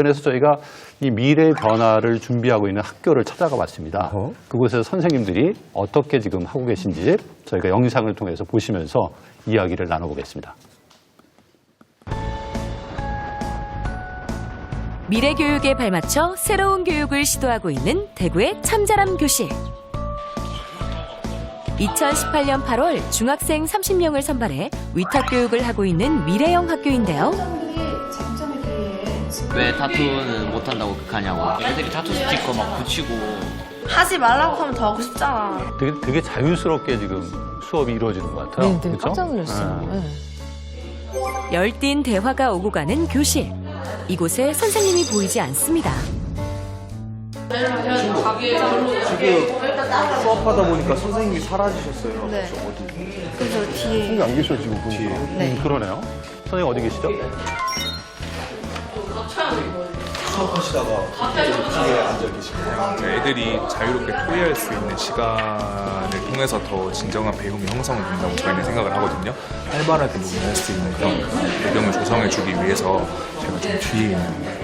그래서 저희가 이 미래 변화를 준비하고 있는 학교를 찾아가 봤습니다. 그곳에서 선생님들이 어떻게 지금 하고 계신지 저희가 영상을 통해서 보시면서 이야기를 나눠보겠습니다. 미래 교육에 발맞춰 새로운 교육을 시도하고 있는 대구의 참자람 교실. 2018년 8월 중학생 30명을 선발해 위탁 교육을 하고 있는 미래형 학교인데요. 왜 타투는 못한다고 극하냐고. 애들이 타투 스티커 막 붙이고. 하지 말라고 하면 더 하고 싶잖아. 되게 자유스럽게 지금 수업이 이루어지는 것 같아요. 네, 깜짝 놀랐어요. 열띤 대화가 오고 가는 교실. 이곳에 선생님이 보이지 않습니다. 지금 수업하다 보니까 선생님이 사라지셨어요. 네. 어디? 그래서 뒤에. 선생님 안 계셔 지금 보니까. 네. 그러네요. 선생님 어디 계시죠? 수업하시다가 뒤에 앉아 계시고. 애들이 자유롭게 토의할 수 있는 시간을 통해서 더 진정한 배움이 형성이 된다고 저희는 생각을 하거든요. 활발하게 논의할 수 있는 그런 배경을 조성해주기 위해서 제가 좀 뒤에 있는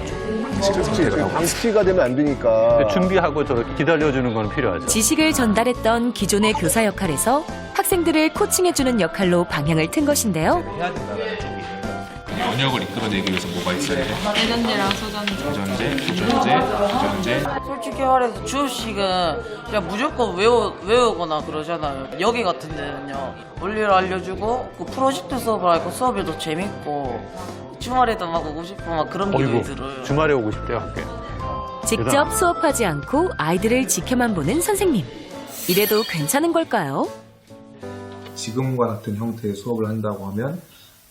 방식을 선택을 하고 있습니다. 방치가 되면 안 되니까. 준비하고 저렇게 기다려주는 건 필요하죠. 지식을 전달했던 기존의 교사 역할에서 학생들을 코칭해주는 역할로 방향을 튼 것인데요. 해야 된다는 쪽이 번역을 이끌어내기 위해서 뭐가 있어야 돼? 대전제랑 소전제. 조전제. 솔직히 말해서 주식은 그냥 무조건 외우거나 그러잖아요. 여기 같은 데는요. 원리를 알려주고 그 프로젝트 수업을 하니까 수업이 더 재밌고 주말에도 막 오고 싶고 막 그런 기분이 들어요. 주말에 오고 싶대요, 학교에. 직접 수업하지 않고 아이들을 지켜만 보는 선생님. 이래도 괜찮은 걸까요? 지금과 같은 형태의 수업을 한다고 하면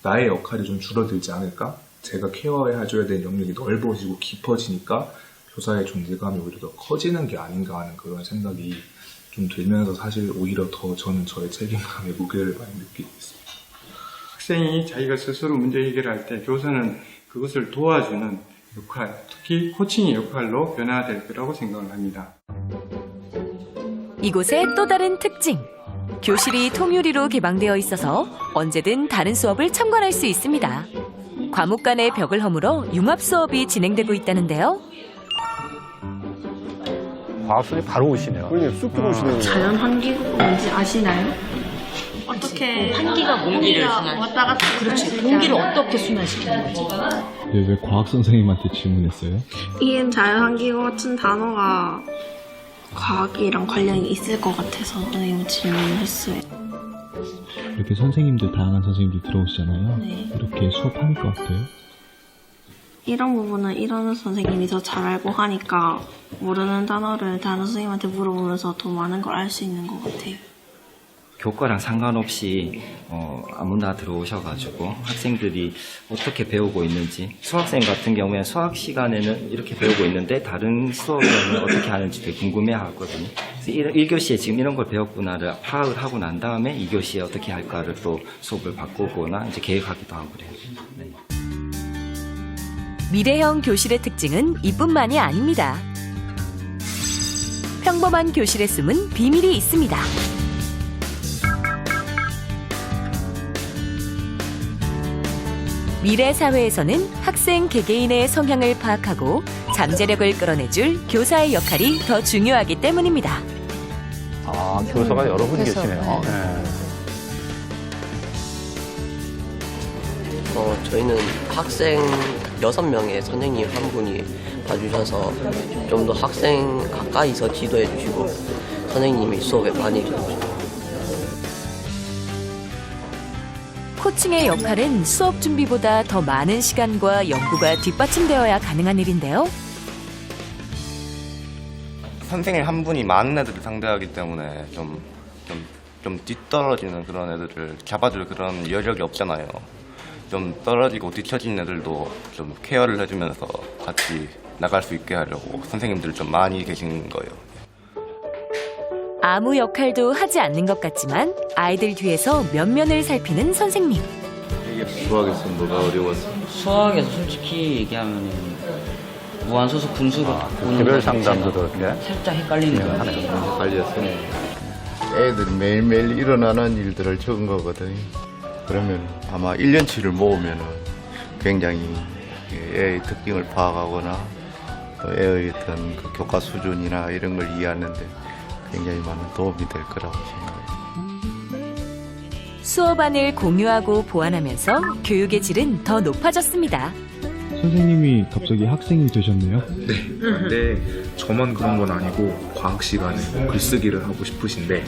나의 역할이 좀 줄어들지 않을까? 제가 케어해줘야 될 영역이 넓어지고 깊어지니까 교사의 존재감이 오히려 더 커지는 게 아닌가 하는 그런 생각이 좀 들면서 사실 오히려 더 저는 저의 책임감의 무게를 많이 느끼고 있습니다. 학생이 자기가 스스로 문제 해결할 때 교사는 그것을 도와주는 역할, 특히 코칭의 역할로 변화될 거라고 생각을 합니다. 이곳의 또 다른 특징. 교실이 통유리로 개방되어 있어서 언제든 다른 수업을 참관할 수 있습니다. 과목 간의 벽을 허물어 융합 수업이 진행되고 있다는데요. 과학선생님 바로 오시네요. 그러니 쑥 들어오시네요. 자연 환기구가 뭔지 아시나요? 어떻게 환기가 공기를 왔다 갔다 그렇지. 공기를 어떻게 순환시키는 거지? 왜 과학 선생님한테 질문했어요? EM 자연 환기구 같은 단어가 과학이랑 관련이 있을 것 같아서 선생님 질문을 했어요. 이렇게 선생님들, 다양한 선생님들 들어오시잖아요. 네. 이렇게 수업하니까 어때요? 이런 부분은 이런 선생님이 더 잘 알고 하니까 모르는 단어를 다른 선생님한테 물어보면서 더 많은 걸 알 수 있는 것 같아요. 교과랑 상관없이 아무나 들어오셔가지고 학생들이 어떻게 배우고 있는지, 수학생 같은 경우에는 수학 시간에는 이렇게 배우고 있는데 다른 수업에는 어떻게 하는지 되게 궁금해하거든요. 그래서 1교시에 지금 이런 걸 배웠구나를 파악을 하고 난 다음에 2교시에 어떻게 할까를 또 수업을 바꾸거나 이제 계획하기도 하고 그래요. 네. 미래형 교실의 특징은 이뿐만이 아닙니다. 평범한 교실에 숨은 비밀이 있습니다. 미래 사회에서는 학생 개개인의 성향을 파악하고 잠재력을 끌어내줄 교사의 역할이 더 중요하기 때문입니다. 아, 교사가 여러 분 그래서, 계시네요. 네. 네. 저희는 학생 6명의 선생님 한 분이 봐주셔서 좀 더 학생 가까이서 지도해 주시고 선생님이 수업에 많이 해주시고. 코칭의 역할은 수업 준비보다 더 많은 시간과 연구가 뒷받침되어야 가능한 일인데요. 선생님 한 분이 많은 애들을 상대하기 때문에 좀 뒤떨어지는 그런 애들을 잡아줄 그런 여력이 없잖아요. 좀 떨어지고 뒤처진 애들도 좀 케어를 해주면서 같이 나갈 수 있게 하려고 선생님들 좀 많이 계신 거예요. 아무 역할도 하지 않는 것 같지만 아이들 뒤에서 면면을 살피는 선생님. 수학에서 뭐가 어려웠어? 수학에서 솔직히 얘기하면 무한소수 분수로 개별 상담도 그렇게 살짝 헷갈리는 거 같아요. 헷갈렸어요. 애들이 매일매일 일어나는 일들을 적은 거거든요. 그러면 아마 1년치를 모으면 굉장히 애의 특징을 파악하거나 또 애의 어떤 그 교과 수준이나 이런 걸 이해하는 데 굉장히 많은 도움이 될 거라고 생각합니다. 수업안을 공유하고 보완하면서 교육의 질은 더 높아졌습니다. 선생님이 갑자기 학생이 되셨네요? 네. 근데 저만 그런 건 아니고 과학 시간에 뭐 글쓰기를 하고 싶으신데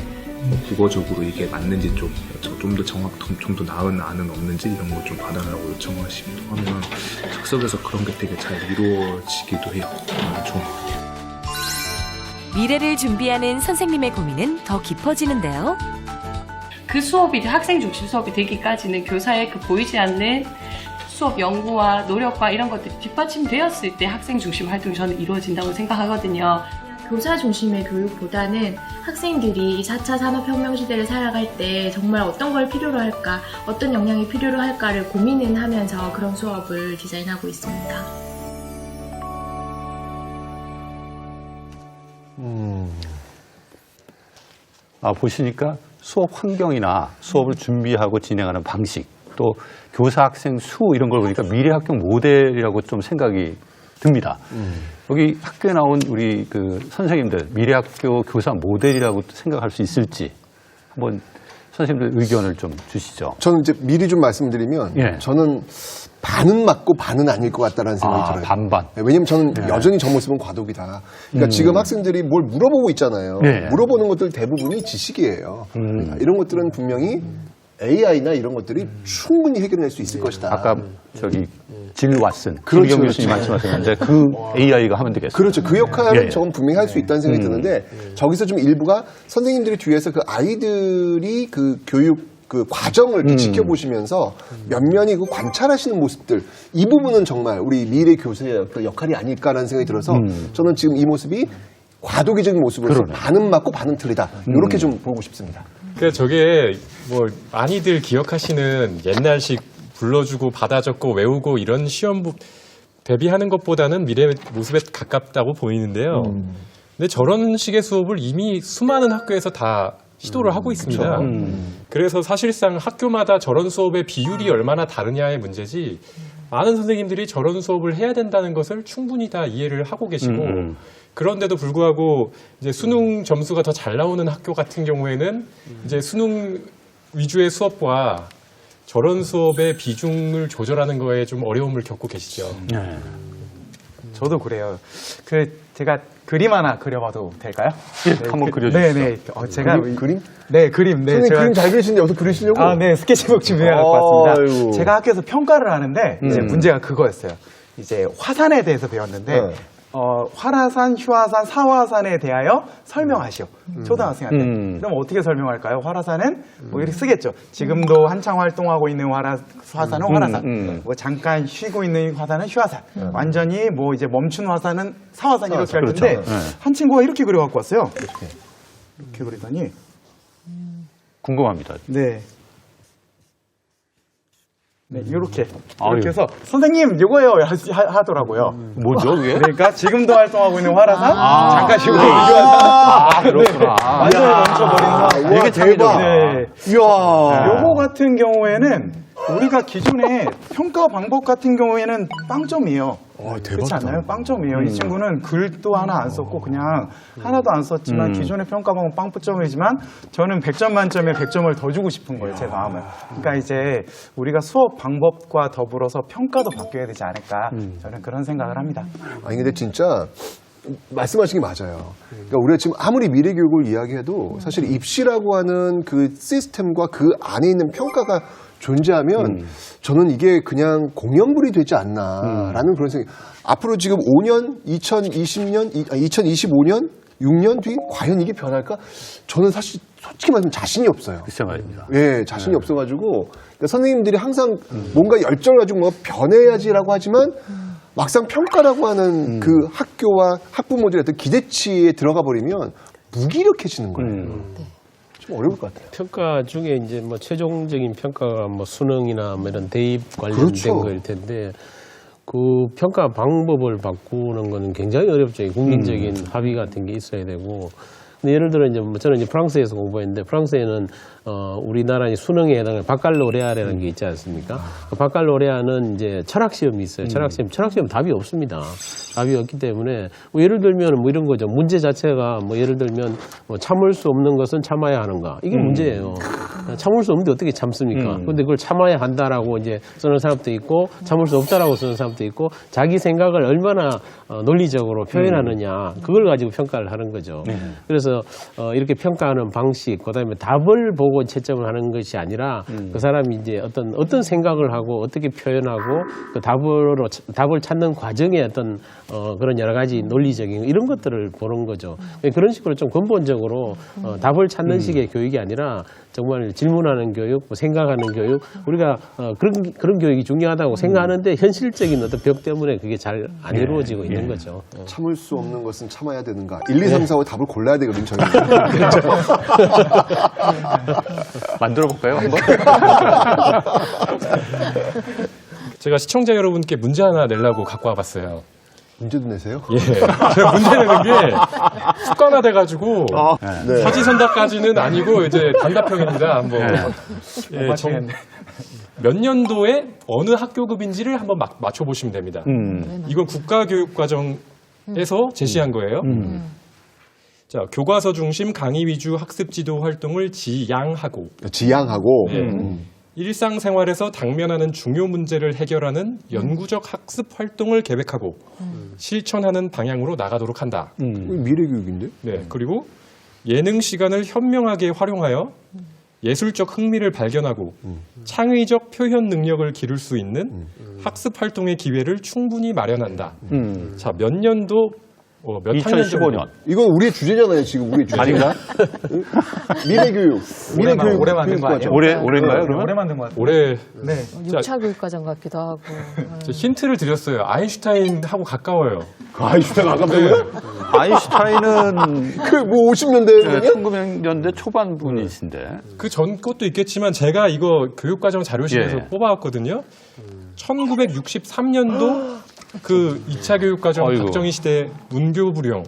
뭐 국어적으로 이게 맞는지 좀 더 좀 더 나은 안은 없는지 이런 거 좀 봐달라고 요청하시기도 하면 즉석에서 그런 게 되게 잘 이루어지기도 해요. 좀. 미래를 준비하는 선생님의 고민은 더 깊어지는데요. 그 수업이 학생 중심 수업이 되기까지는 교사의 그 보이지 않는 수업 연구와 노력과 이런 것들이 뒷받침되었을 때 학생 중심 활동이 저는 이루어진다고 생각하거든요. 교사 중심의 교육보다는 학생들이 4차 산업혁명 시대를 살아갈 때 정말 어떤 걸 필요로 할까, 어떤 역량이 필요로 할까를 고민을 하면서 그런 수업을 디자인하고 있습니다. 보시니까 수업 환경이나 수업을 준비하고 진행하는 방식, 또 교사 학생 수 이런 걸 보니까 미래 학교 모델이라고 좀 생각이 듭니다. 여기 학교에 나온 우리 그 선생님들 미래 학교 교사 모델이라고 생각할 수 있을지 한번 선생님들 의견을 좀 주시죠. 저는 이제 미리 좀 말씀드리면 예. 저는 반은 맞고 반은 아닐 것 같다는 생각이 들어요. 반반. 왜냐면 저는 여전히 저 모습은 과도기다. 그러니까 지금 학생들이 뭘 물어보고 있잖아요. 예. 물어보는 것들 대부분이 지식이에요. 이런 것들은 분명히 AI나 이런 것들이 충분히 해결할 수 있을 것이다. 아까 저기 질 왓슨, 그렇죠, 김경 교수님 그렇죠. 말씀하셨는데 그 AI가 하면 되겠어요. 그렇죠. 그 역할은 예. 저건 분명히 할 수 있다는 생각이 드는데 저기서 좀 일부가 선생님들이 뒤에서 그 아이들이 그 교육 그 과정을 이렇게 지켜보시면서 면면히 그 관찰하시는 모습들 이 부분은 정말 우리 미래 교수의 그 역할이 아닐까라는 생각이 들어서 저는 지금 이 모습이 과도기적인 모습으로서 반은 맞고 반은 틀리다 이렇게 좀 보고 싶습니다. 그러니까 저게 뭐 많이들 기억하시는 옛날식 불러주고 받아 적고 외우고 이런 시험 대비하는 것보다는 미래 모습에 가깝다고 보이는데요. 근데 저런 식의 수업을 이미 수많은 학교에서 다 시도를 하고 있습니다. 그래서 사실상 학교마다 저런 수업의 비율이 얼마나 다르냐의 문제지 많은 선생님들이 저런 수업을 해야 된다는 것을 충분히 다 이해를 하고 계시고 그런데도 불구하고 이제 수능 점수가 더 잘 나오는 학교 같은 경우에는 이제 수능 위주의 수업과 저런 수업의 비중을 조절하는 거에 좀 어려움을 겪고 계시죠. 저도 그래요. 제가 그림 하나 그려봐도 될까요? 예, 한번 그려주시죠. 네네. 제가 그림? 네, 그림. 네, 선생님 그림 잘 그리시는데 어떻게 그리시려고? 네, 스케치북 준비해 갖고 왔습니다. 아이고. 제가 학교에서 평가를 하는데 이제 문제가 그거였어요. 이제 화산에 대해서 배웠는데 활화산, 휴화산, 사화산에 대하여 설명하시오. 초등학생한테. 그럼 어떻게 설명할까요? 활화산은 뭐 이렇게 쓰겠죠. 지금도 한창 활동하고 있는 화산은 활화산. 뭐 잠깐 쉬고 있는 화산은 휴화산. 완전히 뭐 이제 멈춘 화산은 사화산 이렇게 할 텐데 그렇죠. 한 친구가 이렇게 그려갖고 왔어요. 이렇게 그리더니 궁금합니다. 네. 네, 이렇게 아유. 해서 선생님 이거예요 하더라고요. 뭐죠, 그게? 그러니까 지금도 활동하고 있는 활화산 잠깐 쉬고 그렇구나. 완전히 멈춰버린 화산. 이게 대박. 네. 이야. 요거 같은 경우에는 우리가 기존에 평가 방법 같은 경우에는 빵점이에요. 그렇지 않나요? 빵점이에요. 이 친구는 글도 하나 안 썼고 그냥 하나도 안 썼지만 기존의 평가 방법 빵점이지만 저는 100점 만점에 100점을 더 주고 싶은 거예요. 제 마음은. 그러니까 이제 우리가 수업 방법과 더불어서 평가도 바뀌어야 되지 않을까 저는 그런 생각을 합니다. 아니 근데 진짜 말씀하신 게 맞아요. 그러니까 우리가 지금 아무리 미래 교육을 이야기해도 사실 입시라고 하는 그 시스템과 그 안에 있는 평가가 존재하면 저는 이게 그냥 공연불이 되지 않나라는 그런 생각. 앞으로 지금 5년, 2020년, 2025년, 6년 뒤 과연 이게 변할까? 저는 사실 솔직히 말하면 자신이 없어요. 글쎄 말입니다. 예, 자신이 없어가지고 그러니까 선생님들이 항상 뭔가 열정을 가지고 뭔가 변해야지라고 하지만 막상 평가라고 하는 그 학교와 학부모들의 어떤 기대치에 들어가 버리면 무기력해지는 거예요. 좀 어려울 것 같아요. 평가 중에 이제 뭐 최종적인 평가가 뭐 수능이나 뭐 이런 대입 관련된 그렇죠. 거일 텐데 그 평가 방법을 바꾸는 거는 굉장히 어렵죠. 국민적인 합의 같은 게 있어야 되고 근데 예를 들어 이제 뭐 저는 이제 프랑스에서 공부했는데 프랑스에는 우리나라 수능에 해당하는 바칼로레아라는 게 있지 않습니까? 그 바칼로레아는 이제 철학 시험이 있어요. 철학 시험 답이 없습니다. 답이 없기 때문에 뭐 예를 들면 뭐 이런 거죠. 문제 자체가 뭐 예를 들면 뭐 참을 수 없는 것은 참아야 하는가 이게 문제예요. 참을 수 없는데 어떻게 참습니까? 근데 그걸 참아야 한다라고 이제 쓰는 사람도 있고 참을 수 없다라고 쓰는 사람도 있고 자기 생각을 얼마나 논리적으로 표현하느냐 그걸 가지고 평가를 하는 거죠. 그래서 이렇게 평가하는 방식, 그다음에 답을 보고 채점을 하는 것이 아니라 그 사람이 이제 어떤 생각을 하고 어떻게 표현하고 그 답을 찾는 과정의 어떤 그런 여러 가지 논리적인 이런 것들을 보는 거죠. 그런 식으로 좀 근본적으로 답을 찾는 식의 교육이 아니라 정말 질문하는 교육, 뭐 생각하는 교육, 우리가 그런 교육이 중요하다고 생각하는데 현실적인 어떤 벽 때문에 그게 잘 안 이루어지고 있는 거죠. 참을 수 없는 것은 참아야 되는가? 1, 2, 3, 4, 5 답을 골라야 되거든요, 저희는. 만들어 볼까요, 한번? 제가 시청자 여러분께 문제 하나 내려고 갖고 와봤어요. 문제도 내세요? 예. 제가 문제 내는 게 습관화돼가지고 네. 사지선다까지는 아니고 이제 단답형입니다. 한번 예, 몇 년도에 어느 학교급인지를 한번 맞춰보시면 됩니다. 이건 국가교육과정에서 제시한 거예요. 자, 교과서 중심 강의 위주 학습 지도 활동을 지향하고 네. 일상생활에서 당면하는 중요 문제를 해결하는 연구적 학습 활동을 계획하고 실천하는 방향으로 나가도록 한다. 미래교육인데? 네. 그리고 예능 시간을 현명하게 활용하여 예술적 흥미를 발견하고 창의적 표현 능력을 기를 수 있는 학습 활동의 기회를 충분히 마련한다. 자, 몇 년도 몇 2015년. 이건 우리의 주제잖아요, 지금 우리의 주제. 아닌가? 미래교육. 미래교육. 올해 만든 거 아니에요? 올해인가요, 그러면? 올해 만든 거 같아요. 올해 네. 6차 교육과정 같기도 하고. 힌트를 드렸어요. 아인슈타인하고 가까워요. 아인슈타인 가깝다고요? 아인슈타인은 뭐 50년대 1900년대 초반 분이신데. 그 전 것도 있겠지만 제가 이거 교육과정 자료실에서 뽑아왔거든요. 1963년도 그 2차 교육과정 박정희 시대 문교부령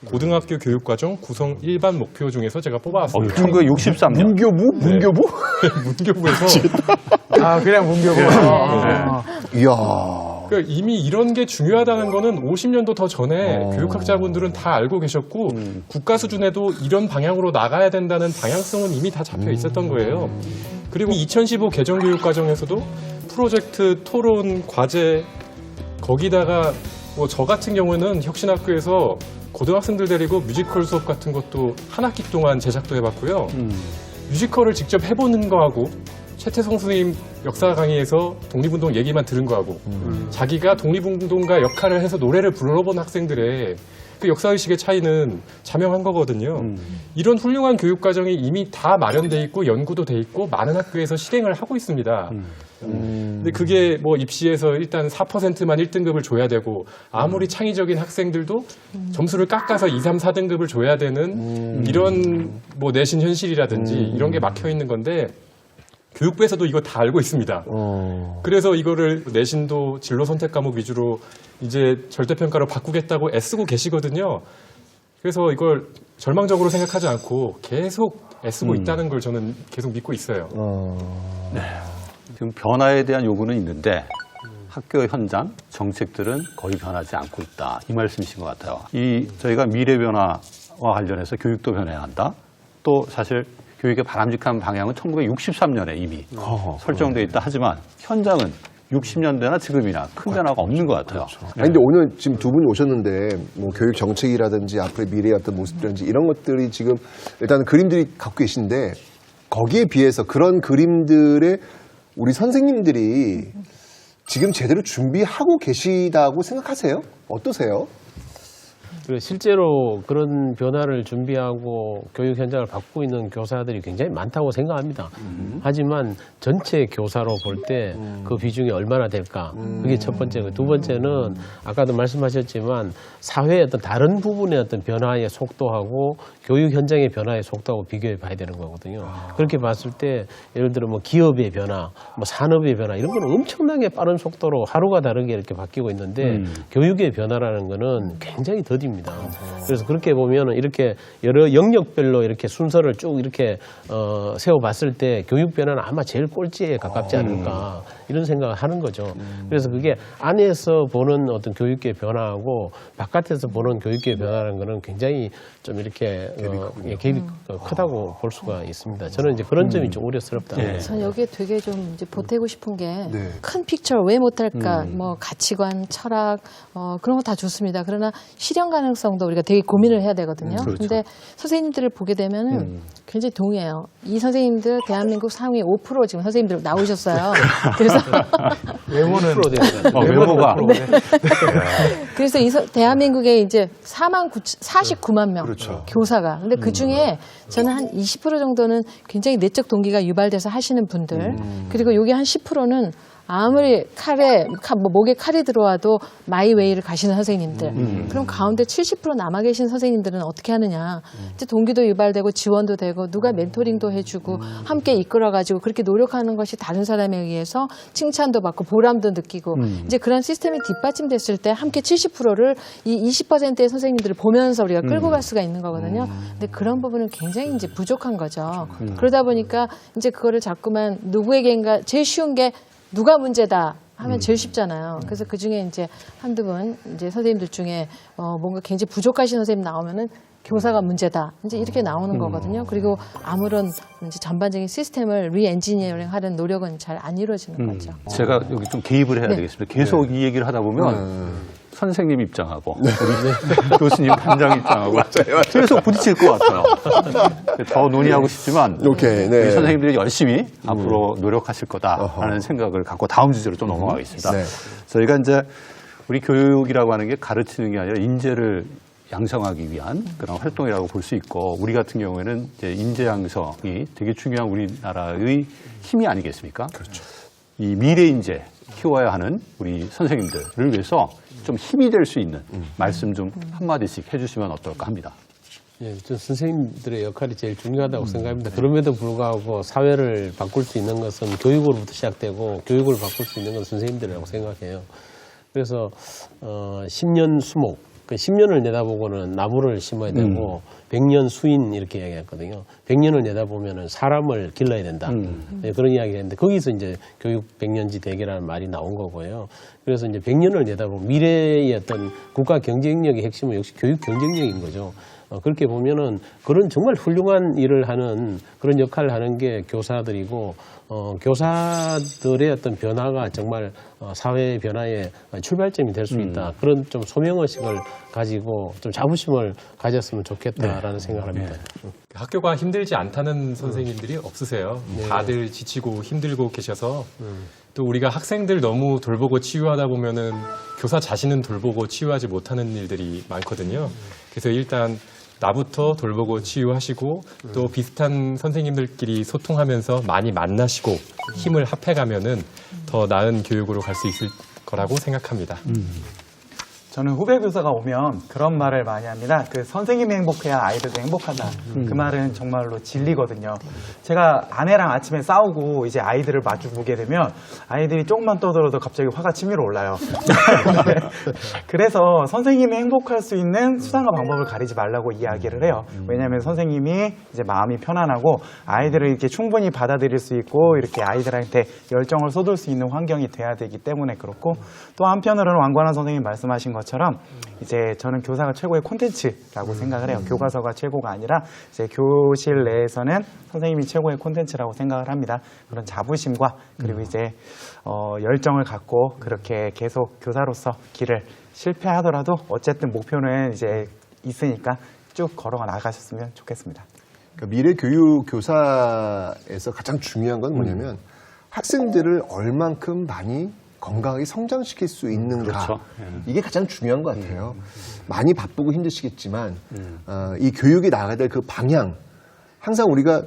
고등학교 교육과정 구성 일반 목표 중에서 제가 뽑아왔어요. 1963년. 문교부? 문교부? 문교부에서. 그냥 문교부. 네. 이야. 그러니까 이미 이런 게 중요하다는 거는 50년도 더 전에 교육학자분들은 다 알고 계셨고 국가 수준에도 이런 방향으로 나가야 된다는 방향성은 이미 다 잡혀 있었던 거예요. 그리고 2015 개정교육과정에서도 프로젝트, 토론, 과제 거기다가 뭐 저 같은 경우는 혁신학교에서 고등학생들 데리고 뮤지컬 수업 같은 것도 한 학기 동안 제작도 해봤고요. 뮤지컬을 직접 해보는 거하고 최태성 선생님 역사 강의에서 독립운동 얘기만 들은 거하고 자기가 독립운동가 역할을 해서 노래를 불러본 학생들의 그 역사의식의 차이는 자명한 거거든요. 이런 훌륭한 교육과정이 이미 다 마련돼 있고 연구도 돼 있고 많은 학교에서 실행을 하고 있습니다. 근데 그게 뭐 입시에서 일단 4%만 1등급을 줘야 되고 아무리 창의적인 학생들도 점수를 깎아서 2, 3, 4등급을 줘야 되는 이런 뭐 내신 현실이라든지 이런 게 막혀 있는 건데 교육부에서도 이거 다 알고 있습니다. 그래서 이거를 내신도 진로 선택 과목 위주로 이제 절대평가로 바꾸겠다고 애쓰고 계시거든요. 그래서 이걸 절망적으로 생각하지 않고 계속 애쓰고 있다는 걸 저는 계속 믿고 있어요. 네. 지금 변화에 대한 요구는 있는데 학교 현장 정책들은 거의 변하지 않고 있다. 이 말씀이신 것 같아요. 저희가 미래 변화와 관련해서 교육도 변해야 한다. 또 사실 교육의 바람직한 방향은 1963년에 이미 설정되어 있다 하지만 현장은 60년대나 지금이나 큰 변화가 없는 것 같아요. 아니, 근데 오늘 지금 두 분이 오셨는데 뭐 교육 정책이라든지 앞으로의 미래의 어떤 모습이라든지 이런 것들이 지금 일단 그림들이 갖고 계신데 거기에 비해서 그런 그림들의 우리 선생님들이 지금 제대로 준비하고 계시다고 생각하세요? 어떠세요? 실제로 그런 변화를 준비하고 교육 현장을 바꾸고 있는 교사들이 굉장히 많다고 생각합니다. 하지만 전체 교사로 볼 때 그 비중이 얼마나 될까? 그게 첫 번째고 두 번째는 아까도 말씀하셨지만 사회의 어떤 다른 부분의 어떤 변화의 속도하고 교육 현장의 변화의 속도하고 비교해 봐야 되는 거거든요. 그렇게 봤을 때 예를 들어 뭐 기업의 변화, 뭐 산업의 변화 이런 거는 엄청나게 빠른 속도로 하루가 다르게 이렇게 바뀌고 있는데 교육의 변화라는 거는 굉장히 더딥니다. 겁니다. 그래서 그렇게 보면은 이렇게 여러 영역별로 이렇게 순서를 쭉 이렇게 세워봤을 때 교육 변화는 아마 제일 꼴찌에 가깝지 않을까 이런 생각을 하는 거죠. 그래서 그게 안에서 보는 어떤 교육계 변화하고 바깥에서 보는 교육계 변화라는 거는 굉장히 좀 이렇게 갭이 크다고 볼 수가 있습니다. 저는 이제 그런 점이 좀 우려스럽다. 저는 여기에 되게 좀 이제 보태고 싶은 게 큰 픽처 왜 못할까, 뭐 가치관, 철학 그런 거 다 좋습니다. 그러나 실현 가능성도 우리가 되게 고민을 해야 되거든요. 그렇죠. 근데 선생님들을 보게 되면은 굉장히 동의해요. 이 선생님들 대한민국 상위 5% 지금 선생님들 나오셨어요. 그래서 외모는 외모가 그래서 대한민국에 이제 49만 명 교사가. 근데 그 중에 저는 한 20% 정도는 굉장히 내적 동기가 유발돼서 하시는 분들. 그리고 여기 한 10%는 아무리 목에 칼이 들어와도 마이웨이를 가시는 선생님들. 그럼 가운데 70% 남아 계신 선생님들은 어떻게 하느냐. 이제 동기도 유발되고 지원도 되고 누가 멘토링도 해주고 함께 이끌어가지고 그렇게 노력하는 것이 다른 사람에 의해서 칭찬도 받고 보람도 느끼고 이제 그런 시스템이 뒷받침됐을 때 함께 70%를 이 20%의 선생님들을 보면서 우리가 끌고 갈 수가 있는 거거든요. 근데 그런 부분은 굉장히 이제 부족한 거죠. 그러다 보니까 이제 그거를 자꾸만 누구에게인가 제일 쉬운 게 누가 문제다 하면 제일 쉽잖아요. 그래서 그 중에 이제 한두 분 이제 선생님들 중에 뭔가 굉장히 부족하신 선생님 나오면은 교사가 문제다. 이제 이렇게 나오는 거거든요. 그리고 아무런 이제 전반적인 시스템을 리엔지니어링 하는 노력은 잘 안 이루어지는 거죠. 제가 여기 좀 개입을 해야 되겠습니다. 계속 이 얘기를 하다 보면 선생님 입장하고 우리 교수님 단장 입장하고 계속 부딪힐 것 같아요. 더 논의하고 싶지만 우리 선생님들이 열심히 앞으로 노력하실 거다라는 생각을 갖고 다음 주제로 좀 넘어가겠습니다. 저희가 이제 우리 교육이라고 하는 게 가르치는 게 아니라 인재를 양성하기 위한 그런 활동이라고 볼 수 있고 우리 같은 경우에는 이제 인재 양성이 되게 중요한 우리나라의 힘이 아니겠습니까? 그렇죠. 이 미래 인재 키워야 하는 우리 선생님들을 위해서 좀 힘이 될 수 있는 말씀 좀 한마디씩 해주시면 어떨까 합니다. 예, 저 선생님들의 역할이 제일 중요하다고 생각합니다. 그럼에도 불구하고 사회를 바꿀 수 있는 것은 교육으로부터 시작되고 교육을 바꿀 수 있는 건 선생님들이라고 생각해요. 그래서 10년 수목, 그 10년을 내다보고는 나무를 심어야 되고 100년 수인 이렇게 이야기했거든요. 100년을 내다보면은 사람을 길러야 된다. 네, 그런 이야기를 했는데 거기서 이제 교육 100년지 대계라는 말이 나온 거고요. 그래서 이제 100년을 내다보면 미래의 어떤 국가 경쟁력의 핵심은 역시 교육 경쟁력인 거죠. 그렇게 보면은 그런 정말 훌륭한 일을 하는 그런 역할을 하는 게 교사들이고 교사들의 어떤 변화가 정말 사회 변화의 출발점이 될 수 있다. 그런 좀 소명의식을 가지고 좀 자부심을 가졌으면 좋겠다라는 생각을 합니다. 학교가 힘들지 않다는 선생님들이 없으세요. 다들 지치고 힘들고 계셔서 또 우리가 학생들 너무 돌보고 치유하다 보면은 교사 자신은 돌보고 치유하지 못하는 일들이 많거든요. 그래서 일단 나부터 돌보고 치유하시고 또 비슷한 선생님들끼리 소통하면서 많이 만나시고 힘을 합해가면은 더 나은 교육으로 갈 수 있을 거라고 생각합니다. 저는 후배 교사가 오면 그런 말을 많이 합니다. 그 선생님이 행복해야 아이들도 행복하다. 그 말은 정말로 진리거든요. 제가 아내랑 아침에 싸우고 이제 아이들을 마주 보게 되면 아이들이 조금만 떠들어도 갑자기 화가 치밀어 올라요. 그래서 선생님이 행복할 수 있는 수단과 방법을 가리지 말라고 이야기를 해요. 왜냐하면 선생님이 이제 마음이 편안하고 아이들을 이렇게 충분히 받아들일 수 있고 이렇게 아이들한테 열정을 쏟을 수 있는 환경이 돼야 되기 때문에 그렇고 또 한편으로는 왕관환 선생님 말씀하신 것처럼 이제 저는 교사가 최고의 콘텐츠라고 생각을 해요. 교과서가 최고가 아니라 이제 교실 내에서는 선생님이 최고의 콘텐츠라고 생각을 합니다. 그런 자부심과 그리고 이제 열정을 갖고 그렇게 계속 교사로서 길을 실패하더라도 어쨌든 목표는 이제 있으니까 쭉 걸어가 나가셨으면 좋겠습니다. 그러니까 미래 교육 교사에서 가장 중요한 건 뭐냐면 학생들을 얼만큼 많이 건강하게 성장시킬 수 있는가. 그렇죠. 이게 가장 중요한 것 같아요. 많이 바쁘고 힘드시겠지만 이 교육이 나가야 될 그 방향, 항상 우리가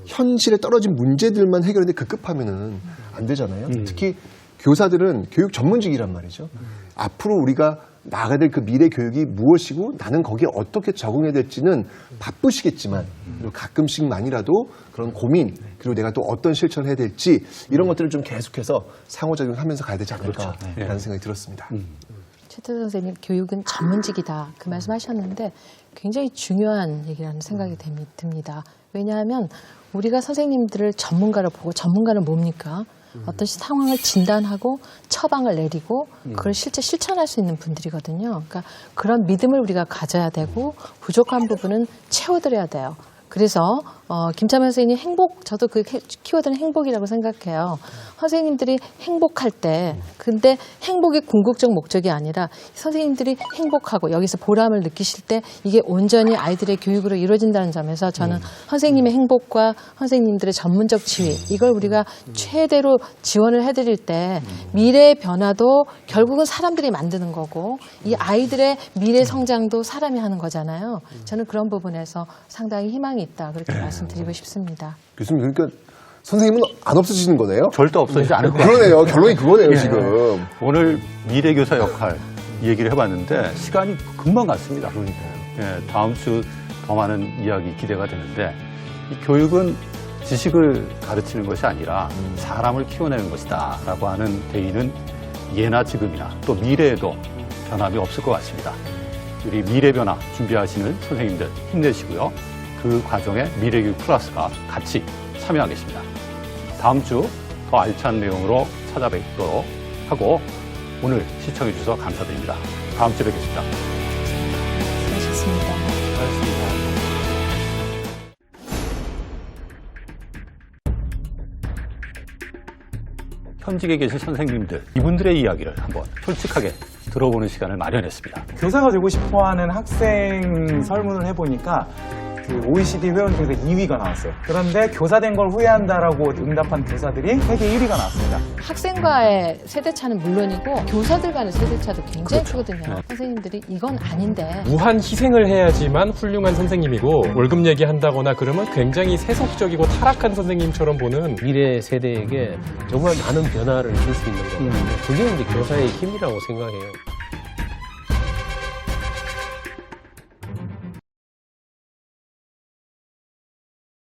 현실에 떨어진 문제들만 해결하는데 급급하면은 안 되잖아요. 특히 교사들은 교육 전문직이란 말이죠. 앞으로 우리가 나가야 될 그 미래 교육이 무엇이고 나는 거기에 어떻게 적응해야 될지는 바쁘시겠지만 그리고 가끔씩만이라도 그런 고민 그리고 내가 또 어떤 실천을 해야 될지 이런 것들을 좀 계속해서 상호작용하면서 가야 되지 않을까라는 생각이 들었습니다. 최태성 선생님 교육은 전문직이다 그 말씀하셨는데 굉장히 중요한 얘기라는 생각이 듭니다. 왜냐하면 우리가 선생님들을 전문가로 보고 전문가는 뭡니까? 어떤 상황을 진단하고 처방을 내리고 그걸 실제 실천할 수 있는 분들이거든요. 그러니까 그런 믿음을 우리가 가져야 되고 부족한 부분은 채워드려야 돼요. 그래서 김찬만 선생님 저도 그 키워드는 행복이라고 생각해요. 선생님들이 행복할 때 근데 행복이 궁극적 목적이 아니라 선생님들이 행복하고 여기서 보람을 느끼실 때 이게 온전히 아이들의 교육으로 이루어진다는 점에서 저는 선생님의 행복과 선생님들의 전문적 지위 이걸 우리가 최대로 지원을 해드릴 때 미래의 변화도 결국은 사람들이 만드는 거고 이 아이들의 미래 성장도 사람이 하는 거잖아요. 저는 그런 부분에서 상당히 희망이 있다 그렇게 말씀드리고 싶습니다. 교수님 그러니까 선생님은 안 없어지는 거네요? 절대 없어지지 않을 거예요. 그러네요. 결론이 그거네요 예. 지금. 오늘 미래교사 역할 얘기를 해봤는데 시간이 금방 갔습니다. 예, 다음 주 더 많은 이야기 기대가 되는데 이 교육은 지식을 가르치는 것이 아니라 사람을 키워내는 것이다 라고 하는 대의는 예나 지금이나 또 미래에도 변함이 없을 것 같습니다. 우리 미래 변화 준비하시는 선생님들 힘내시고요. 그 과정에 미래교육 플러스가 같이 참여하겠습니다. 다음 주 더 알찬 내용으로 찾아뵙도록 하고 오늘 시청해 주셔서 감사드립니다. 다음 주에 뵙겠습니다. 수고하셨습니다. 현직에 계신 선생님들 이분들의 이야기를 한번 솔직하게 들어보는 시간을 마련했습니다. 교사가 되고 싶어하는 학생 설문을 해보니까 그 OECD 회원 중에서 2위가 나왔어요. 그런데 교사 된 걸 후회한다라고 응답한 교사들이 세계 1위가 나왔습니다. 학생과의 세대차는 물론이고 교사들 간의 세대차도 굉장히 크거든요. 선생님들이 이건 아닌데 무한 희생을 해야지만 훌륭한 선생님이고 월급 얘기한다거나 그러면 굉장히 세속적이고 타락한 선생님처럼 보는 미래 세대에게 정말 많은 변화를 줄 수 있는 거거든요. 그게 이제 교사의 힘이라고 생각해요.